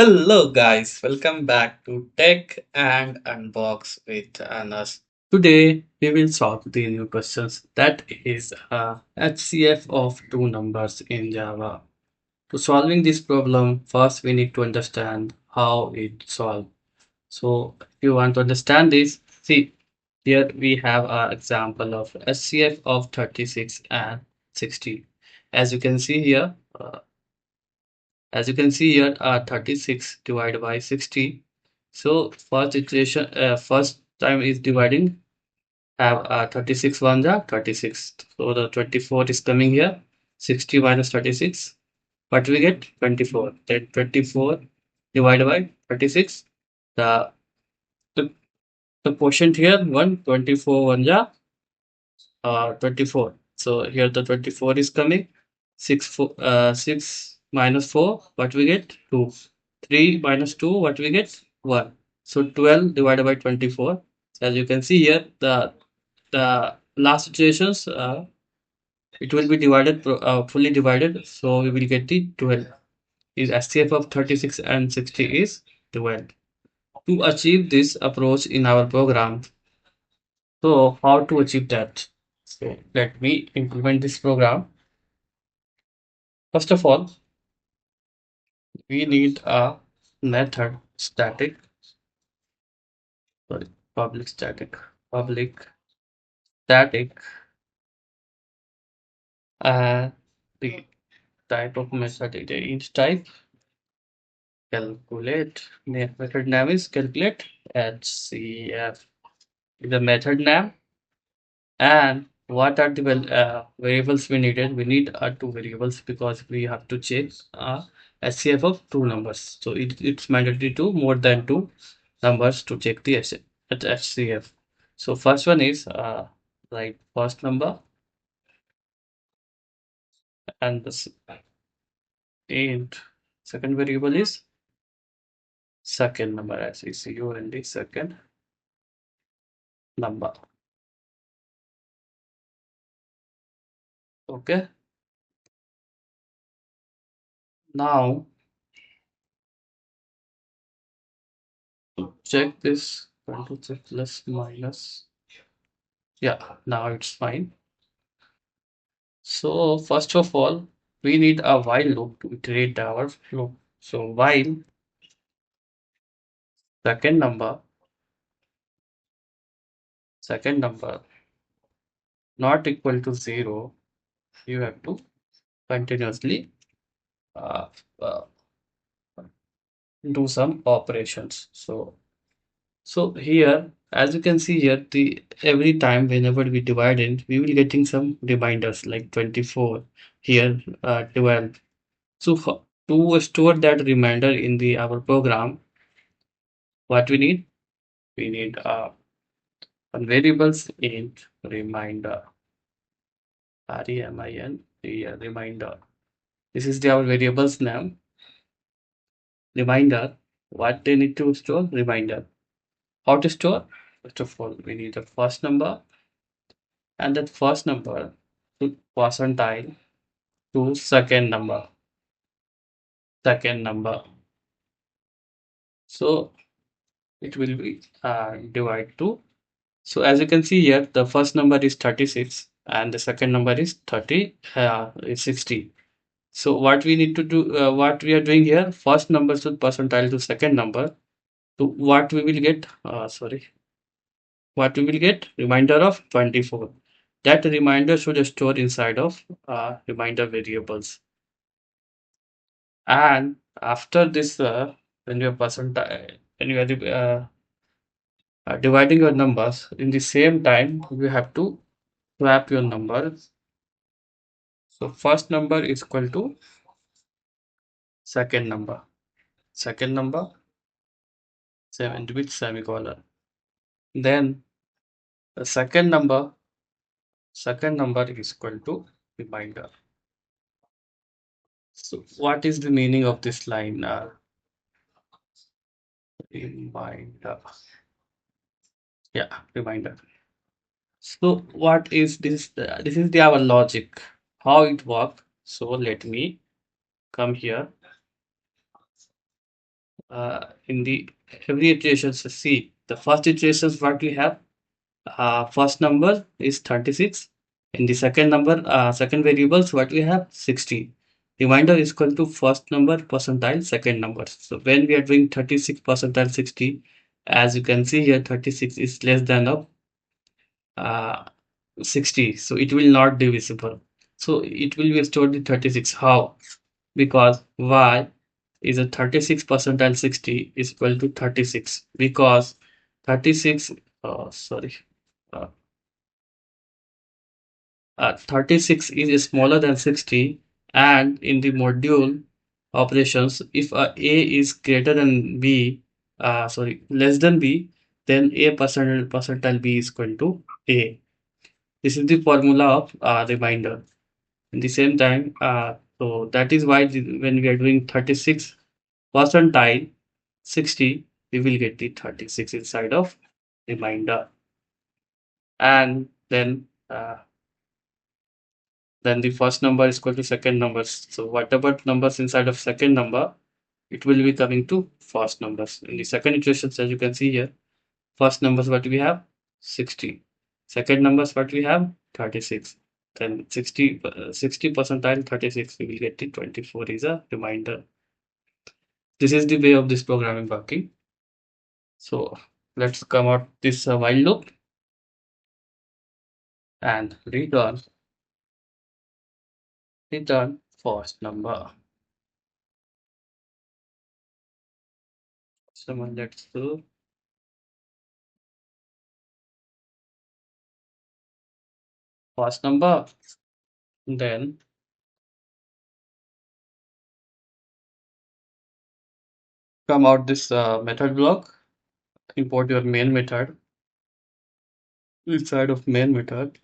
Hello guys, welcome back to Tech and Unbox with Anas. Today we will solve the new questions that is HCF of two numbers in Java. To solving this problem, first we need to understand how it solved. So if you want to understand this, see here we have an example of HCF of 36 and 60. As you can see here, as you can see here, 36 divided by 60. So first iteration, first time is dividing, have 36 ones are 36. So the 24 is coming here. 60 minus 36. What we get? 24. Then 24 divided by 36. The the, the quotient here 124 ones are 24. So here the 24 is coming. 6 minus 4, what we get? 2. 3 minus 2, what we get? 1. So 12 divided by 24. As you can see here, the last iterations, it will be divided, fully divided. So we will get the 12. Is SCF of 36 and 60 is 12. To achieve this approach in our program, so how to achieve that? So let me implement this program. First of all, we need a method static, sorry, public static, and the type of method it is type calculate. Method name is calculate HCF. The method name. And what are the variables we needed? We need two variables because we have to check HCF of two numbers. So it's mandatory to more than two numbers to check the HCF. So first one is like first number, and and second variable is second number, as we see you in the second number. Okay. Now to check this, control check plus minus. Yeah, now it's fine. So first of all, we need a while loop to iterate our loop. So while second number, second number not equal to 0, you have to continuously uh, uh, do some operations. So here, as you can see here, the every time whenever we divide it, we will getting some reminders like 24 here, 12. So to store that reminder in the our program, what we need? We need one variables int reminder, reminder. This is our variables name, reminder. What they need to store? Reminder. How to store? First of all, we need the first number, and that first number to percentile to second number, second number. So it will be divide to. So as you can see here, the first number is 36 and the second number is 60. So what we need to do, what we are doing here, first number should percentile to second number. To what we will get, what we will get, reminder of 24. That reminder should store inside of reminder variables. And after this, when you are when you are dividing your numbers, in the same time, you have to swap your numbers. So first number is equal to second number. Second number, 7 with semicolon. Then the second number is equal to reminder. So what is the meaning of this line? Reminder. Yeah, reminder. So what is this? This is our logic. How it works. So let me come here. in the every iteration. So see, the first iterations what we have, first number is 36. In the second number, second variables, what we have 60. Remainder is equal to first number percentile second number. So when we are doing 36 percentile 60, as you can see here, 36 is less than of uh, 60. So it will not divisible. So it will be stored in 36. How? Because y is a 36 percentile 60 is equal to 36 because 36 sorry uh, 36 is smaller than 60, and in the module operations, if a is greater than b, sorry, less than b, then a percentile b is equal to a. This is the formula of remainder. In the same time, so that is why when we are doing 36 percentile 60, we will get the 36 inside of remainder, and then the first number is equal to second numbers. So whatever numbers inside of second number, it will be coming to first numbers. In the second iterations, as you can see here, first numbers what we have 60, second numbers what we have 36. Then 60 percentile 36, we will get the 24 is a reminder. This is the way of this programming working. So let's come out this while loop and return first number. So let's do first number. Then come out this method block, import your main method inside of main method.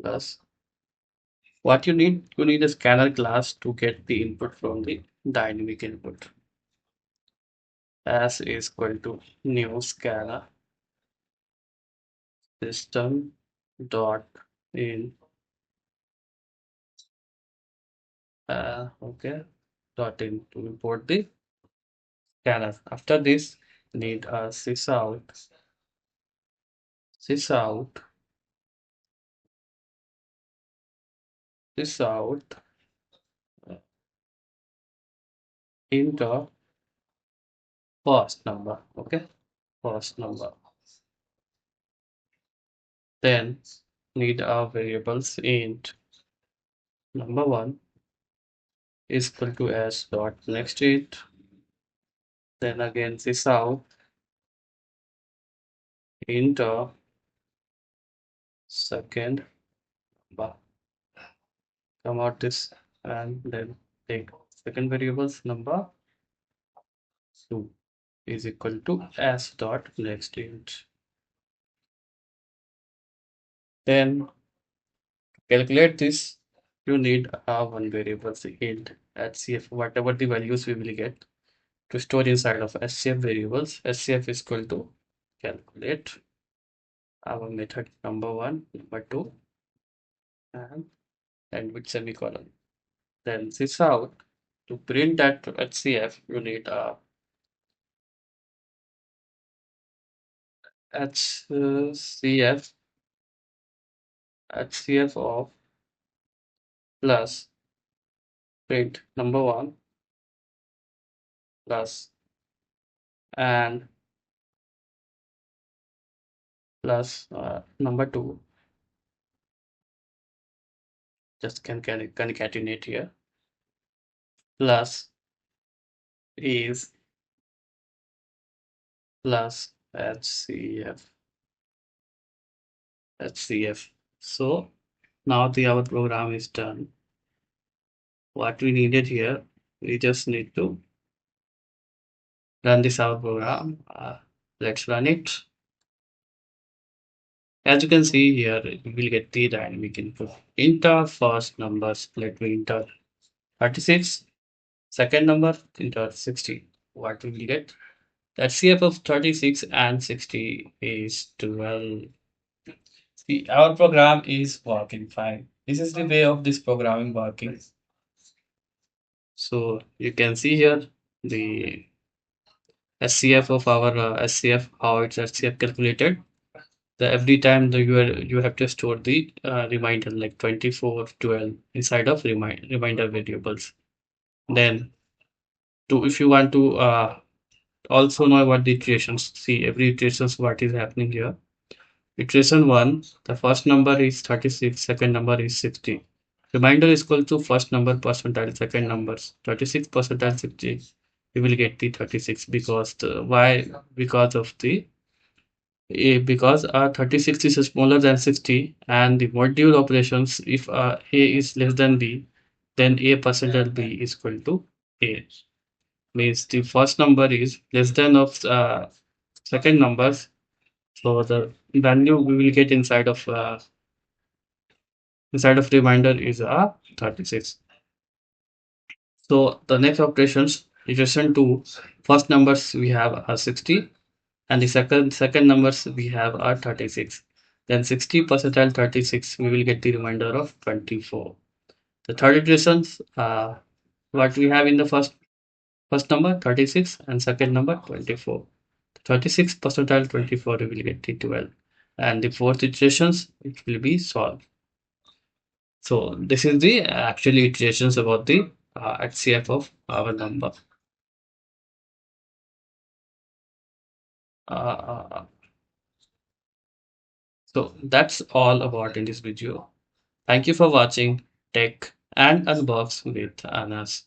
Plus, what you need a scanner class to get the input from the dynamic input. S is equal to new scanner system dot in okay dot in to import the scanner. After this, need a sys out uh, into first number. Okay, first number. Then need our variables int number one is equal to s dot next to it. Then again this out into second number. Come out this and then take second variables number two is equal to s dot next to it. Then calculate this. You need one variable int HCF, whatever the values we will get to store inside of HCF variables. HCF is equal to calculate our method number one, number two, and end with semicolon. Then this out to print that HCF, you need a HCF HCF of plus print number one plus and plus number two. Just can concatenate here. Plus is plus HCF. So now our program is done. What we needed here, we just need to run this our program. Let's run it. As you can see here, we will get the dynamic input. Enter first numbers. Let me enter 36. Second number, enter 60. What we will get? That CF of 36 and 60 is 12. See, our program is working fine. This is the way of this programming working. So you can see here the SCF of our SCF, how it's SCF calculated. The every time you have to store the reminder like 24, 12 inside of reminder variables. Then to if you want to also know what the iterations, see every iterations what is happening here. Iteration 1, the first number is 36, second number is 60. Reminder is equal to first number percentile, second numbers 36 percentile 60. You will get the 36 because the why because of the because 36 is smaller than 60 and the module operations if A is less than B, then A percentile B is equal to A. Means the first number is less than of second numbers, so the value we will get inside of reminder is 36. So the next operations iteration 2, first numbers we have 60 and the second numbers we have 36. Then 60 percentile 36 we will get the remainder of 24. The third iterations what we have in the first number 36 and second number 24. 36 percentile 24 we will get the 12 and the fourth iterations it will be solved. So this is the actual iterations about the HCF of our number. Uh, uh, uh, so that's all about in this video. Thank you for watching Tech and Unbox with Anas.